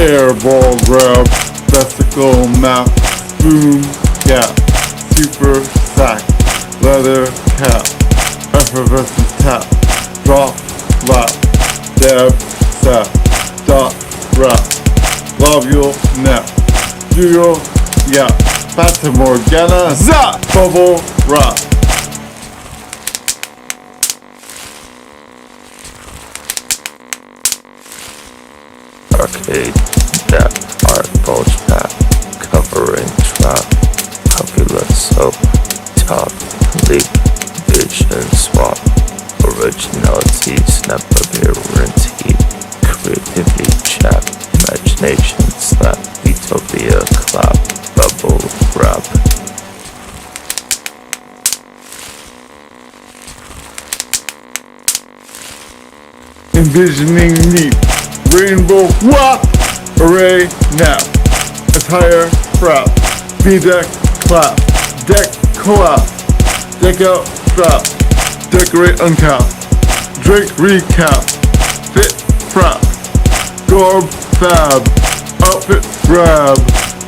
airball, grab, vesicle, map, spume, gap, super sack, lather, cap, effervescence, tap, drop, flap, dab, sap, dot, wrap, globule, knap, spherule, yap, fata, morgana, zap, bubble, wrap. Arcade, depth, art, bulge, pack, covering, trap, cupola, soap, top, leap, vision, swap, originality, snap, appearance, heap, creativity, chap, imagination, slab, utopia, klap, bubble, wrap. Envisioning, neap, rainbow, whap, array, knap, attire, frap, bedeck, klap, deck, koap, deck out, strap, decorate, uncap, drape, recap, fit, frap, garb, fab, outfit, grab,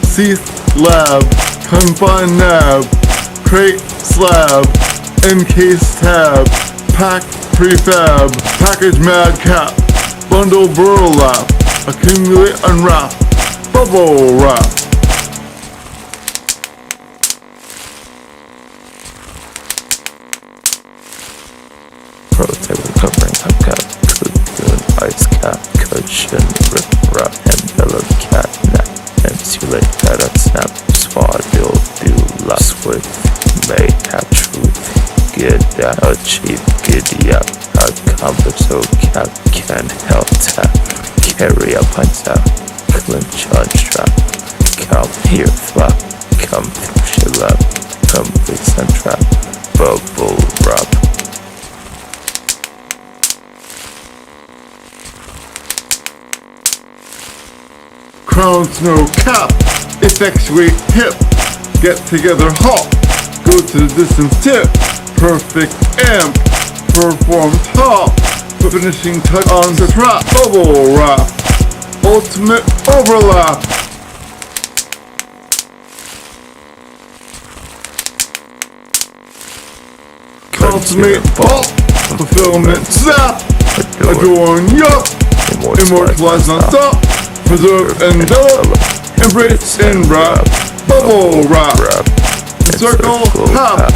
cease, lab, confine, nab, crate, slab, encase, tab, pack, prefab, package, madcap, bundle, burlap, accumulate, unwrap, bubble wrap. Prototype covering, uncap, cocoon, ice cap, cushion, frap, envelope, cat, knap, insulate, fata, snap, swaddle, do, lap, swift, mayhap, truth, good, achieve, giddy up, accomplish, cap, can help, tap, carry up, untap, clinch, unstrap, come here, flap, come through, shallap, complete, untrap, bubble wrap. Crown, snow, cap, effectuate, hip, get together, hop, go to the distance, tip, perfect, amp, perform, top, finishing touch on the trap, bubble wrap, ultimate overlap. Consummate, pop, fulfillment, zap, adorn, yup, immortalize on top, preserve, envelop, embrace, and wrap, bubble wrap, circle, hop,